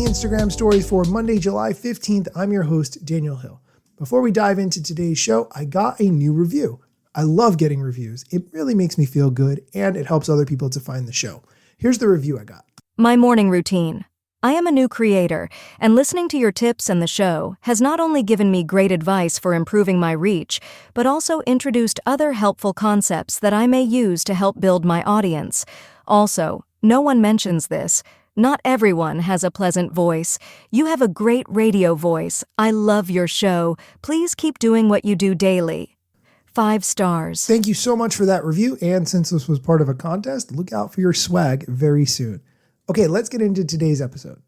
Instagram stories for Monday, July 15th. I'm your host, Daniel Hill. Before we dive into today's show, I got a new review. I love getting reviews. It really makes me feel good and it helps other people to find the show. Here's the review I got. My morning routine. I am a new creator, and listening to your tips and the show has not only given me great advice for improving my reach, but also introduced other helpful concepts that I may use to help build my audience. Also, no one mentions this. Not everyone has a pleasant voice. You have a great radio voice. I love your show. Please keep doing what you do daily. 5 stars. Thank you so much for that review. And since this was part of a contest, look out for your swag very soon. Okay, let's get into today's episode.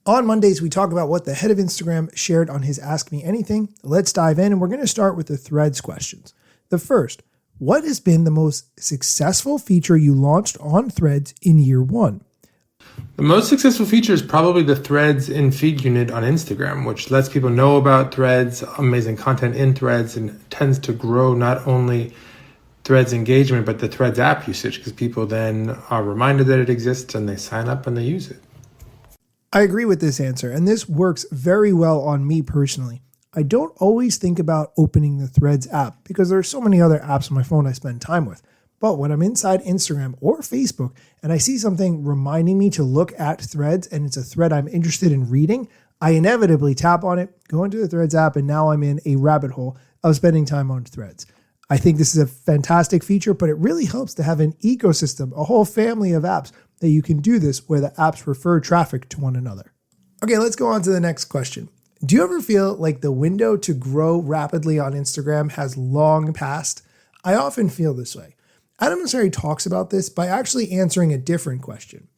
On Mondays, we talk about what the head of Instagram shared on his Ask Me Anything. Let's dive in, and we're going to start with the Threads questions. The first, what has been the most successful feature you launched on Threads in year 1? The most successful feature is probably the Threads in feed unit on Instagram, which lets people know about Threads, amazing content in Threads, and tends to grow not only Threads engagement, but the Threads app usage, because people then are reminded that it exists and they sign up and they use it. I agree with this answer, and this works very well on me personally. I don't always think about opening the Threads app because there are so many other apps on my phone I spend time with. But when I'm inside Instagram or Facebook and I see something reminding me to look at Threads and it's a thread I'm interested in reading, I inevitably tap on it, go into the Threads app, and now I'm in a rabbit hole of spending time on Threads. I think this is a fantastic feature, but it really helps to have an ecosystem, a whole family of apps that you can do this where the apps refer traffic to one another. Okay, let's go on to the next question. Do you ever feel like the window to grow rapidly on Instagram has long passed? I often feel this way. Adam Mosseri talks about this by actually answering a different question.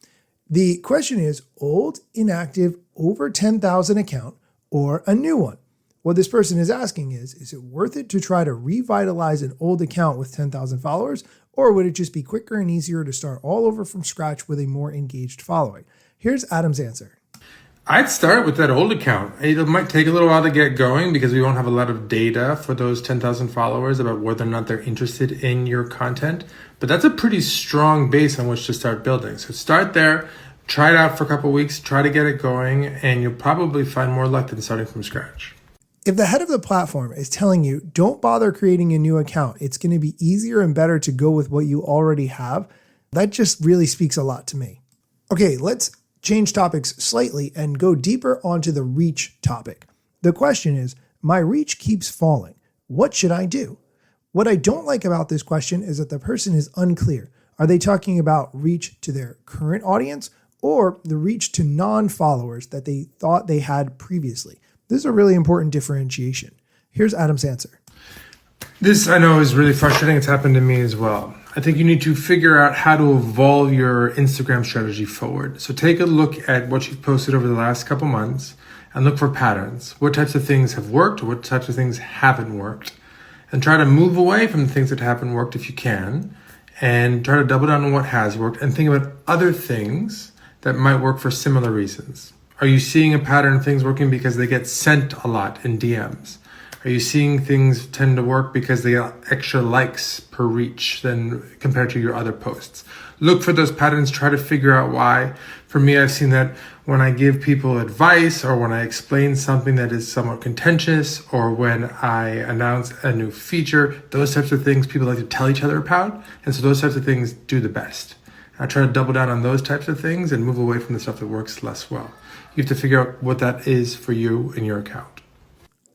The question is old, inactive, over 10,000 account or a new one? What this person is asking is it worth it to try to revitalize an old account with 10,000 followers, or would it just be quicker and easier to start all over from scratch with a more engaged following? Here's Adam's answer. I'd start with that old account. It might take a little while to get going because we won't have a lot of data for those 10,000 followers about whether or not they're interested in your content. But that's a pretty strong base on which to start building. So start there, try it out for a couple of weeks, try to get it going, and you'll probably find more luck than starting from scratch. If the head of the platform is telling you, don't bother creating a new account, it's going to be easier and better to go with what you already have, that just really speaks a lot to me. Okay, let's change topics slightly and go deeper onto the reach topic. The question is, my reach keeps falling. What should I do? What I don't like about this question is that the person is unclear. Are they talking about reach to their current audience or the reach to non-followers that they thought they had previously? This is a really important differentiation. Here's Adam's answer. This I know is really frustrating. It's happened to me as well. I think you need to figure out how to evolve your Instagram strategy forward. So take a look at what you've posted over the last couple months and look for patterns. What types of things have worked? What types of things haven't worked? And try to move away from the things that haven't worked if you can, and try to double down on what has worked and think about other things that might work for similar reasons. Are you seeing a pattern of things working because they get sent a lot in DMs? Are you seeing things tend to work because they get extra likes per reach than compared to your other posts? Look for those patterns, try to figure out why. For me, I've seen that when I give people advice or when I explain something that is somewhat contentious or when I announce a new feature, those types of things people like to tell each other about. And so those types of things do the best. I try to double down on those types of things and move away from the stuff that works less well. You have to figure out what that is for you and your account.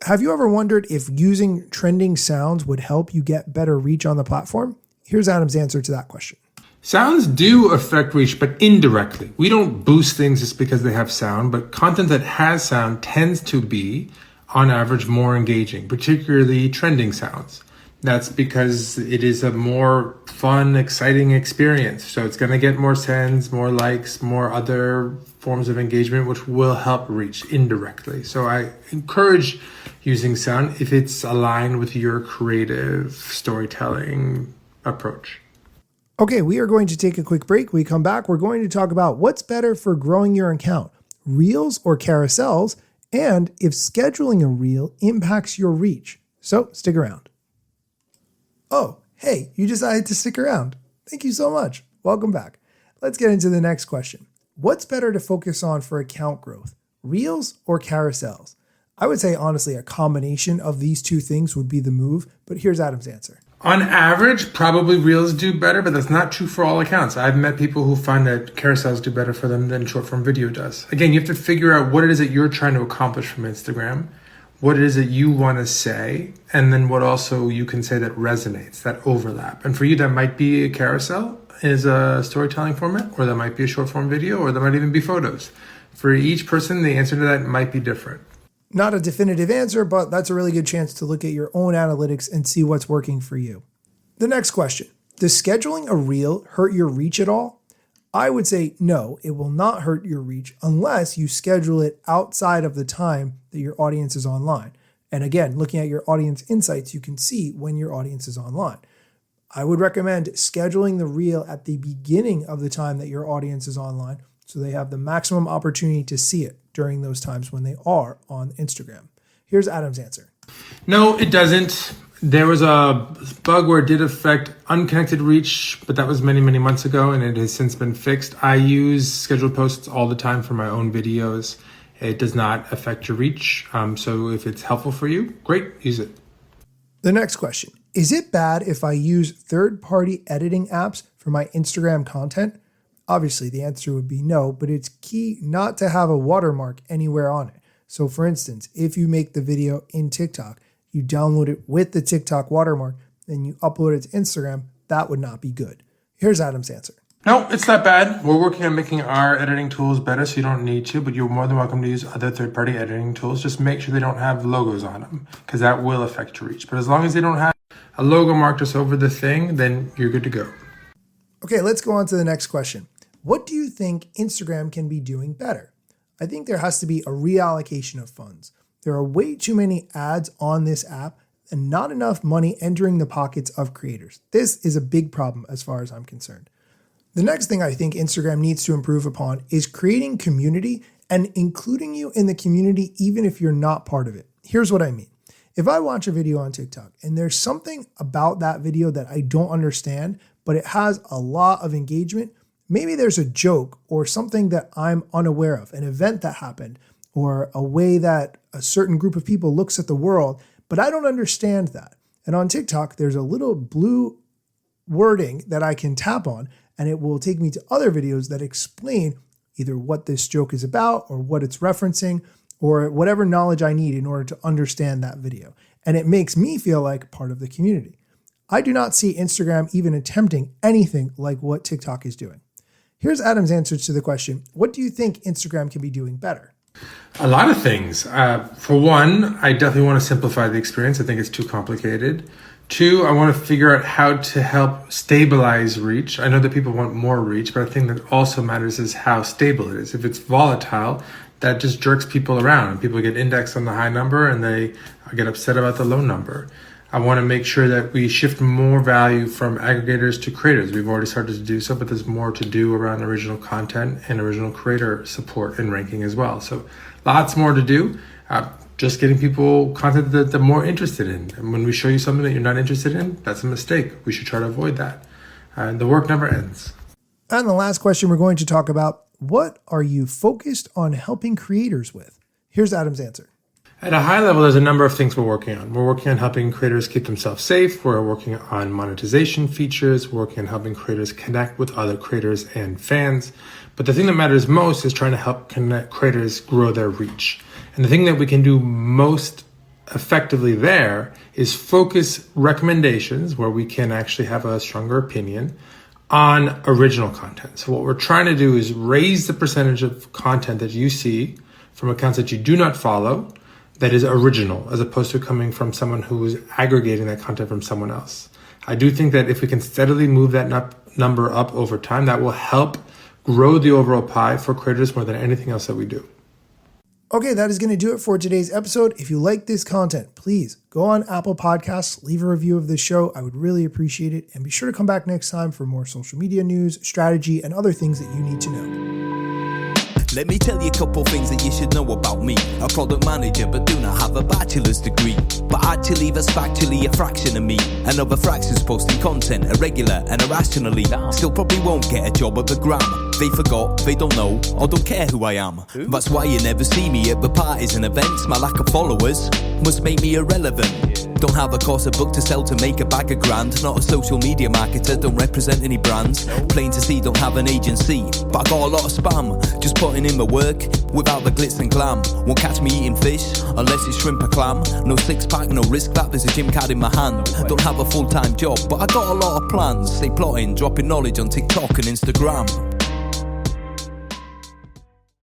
Have you ever wondered if using trending sounds would help you get better reach on the platform? Here's Adam's answer to that question. Sounds do affect reach, but indirectly. We don't boost things just because they have sound, but content that has sound tends to be, on average, more engaging, particularly trending sounds. That's because it is a more fun, exciting experience. So it's going to get more sends, more likes, more other forms of engagement, which will help reach indirectly. So I encourage using sound if it's aligned with your creative storytelling approach. Okay, we are going to take a quick break. We come back, we're going to talk about what's better for growing your account, reels or carousels, and if scheduling a reel impacts your reach. So stick around. Oh, hey, you decided to stick around. Thank you so much. Welcome back. Let's get into the next question. What's better to focus on for account growth? Reels or carousels? I would say, honestly, a combination of these two things would be the move, but here's Adam's answer. On average, probably Reels do better, but that's not true for all accounts. I've met people who find that carousels do better for them than short form video does. Again, you have to figure out what it is that you're trying to accomplish from Instagram, what it is that you want to say, and then what also you can say that resonates, that overlap. And for you, that might be a carousel is a storytelling format, or that might be a short form video, or that might even be photos. For each person, the answer to that might be different. Not a definitive answer, but that's a really good chance to look at your own analytics and see what's working for you. The next question, does scheduling a reel hurt your reach at all? I would say no, it will not hurt your reach unless you schedule it outside of the time that your audience is online. And again, looking at your audience insights, you can see when your audience is online. I would recommend scheduling the reel at the beginning of the time that your audience is online so they have the maximum opportunity to see it during those times when they are on Instagram. Here's Adam's answer. No, it doesn't. There was a bug where it did affect unconnected reach, but that was many, many months ago, and it has since been fixed. I use scheduled posts all the time for my own videos. It does not affect your reach. So if it's helpful for you, great, use it. The next question, is it bad if I use third-party editing apps for my Instagram content? Obviously, the answer would be no, but it's key not to have a watermark anywhere on it. So for instance, if you make the video in TikTok, you download it with the TikTok watermark, then you upload it to Instagram, that would not be good. Here's Adam's answer. No, it's not bad. We're working on making our editing tools better, so you don't need to, but you're more than welcome to use other third-party editing tools. Just make sure they don't have logos on them, because that will affect your reach. But as long as they don't have a logo marked just over the thing, then you're good to go. Okay, let's go on to the next question. What do you think Instagram can be doing better? I think there has to be a reallocation of funds. There are way too many ads on this app and not enough money entering the pockets of creators. This is a big problem as far as I'm concerned. The next thing I think Instagram needs to improve upon is creating community and including you in the community even if you're not part of it. Here's what I mean. If I watch a video on TikTok and there's something about that video that I don't understand, but it has a lot of engagement, maybe there's a joke or something that I'm unaware of, an event that happened, or a way that a certain group of people looks at the world, but I don't understand that. And on TikTok, there's a little blue wording that I can tap on, and it will take me to other videos that explain either what this joke is about or what it's referencing or whatever knowledge I need in order to understand that video. And it makes me feel like part of the community. I do not see Instagram even attempting anything like what TikTok is doing. Here's Adam's answer to the question, what do you think Instagram can be doing better? A lot of things. For one, I definitely want to simplify the experience. I think it's too complicated. Two, I want to figure out how to help stabilize reach. I know that people want more reach, but I think that also matters is how stable it is. If it's volatile, that just jerks people around. People get indexed on the high number and they get upset about the low number. I want to make sure that we shift more value from aggregators to creators. We've already started to do so, but there's more to do around original content and original creator support and ranking as well. So lots more to do. Just getting people content that they're more interested in. And when we show you something that you're not interested in, that's a mistake. We should try to avoid that. The work never ends. And the last question we're going to talk about, what are you focused on helping creators with? Here's Adam's answer. At a high level, there's a number of things we're working on. We're working on helping creators keep themselves safe. We're working on monetization features. We're working on helping creators connect with other creators and fans. But the thing that matters most is trying to help connect creators grow their reach. And the thing that we can do most effectively there is focus recommendations where we can actually have a stronger opinion on original content. So what we're trying to do is raise the percentage of content that you see from accounts that you do not follow that is original, as opposed to coming from someone who is aggregating that content from someone else. I do think that if we can steadily move that number up over time, that will help grow the overall pie for creators more than anything else that we do. Okay, that is going to do it for today's episode. If you like this content, please go on Apple Podcasts, leave a review of the show. I would really appreciate it. And be sure to come back next time for more social media news, strategy, and other things that you need to know. Let me tell you a couple things that you should know about me. A product manager, but do not have a bachelor's degree. But actually, that's factually a fraction of me. Another fraction's posting content irregular and irrationally. Still probably won't get a job at the Gram. They forgot, they don't know, or don't care who I am. That's why you never see me at the parties and events. My lack of followers must make me irrelevant. Don't have a course of book to sell to make a bag of grand. Not a social media marketer, don't represent any brands. Plain to see, don't have an agency, but I got a lot of spam. Just putting in the work, without the glitz and glam. Won't catch me eating fish, unless it's shrimp or clam. No six pack, no risk that, there's a gym card in my hand. Don't have a full-time job, but I got a lot of plans. Stay plotting, dropping knowledge on TikTok and Instagram.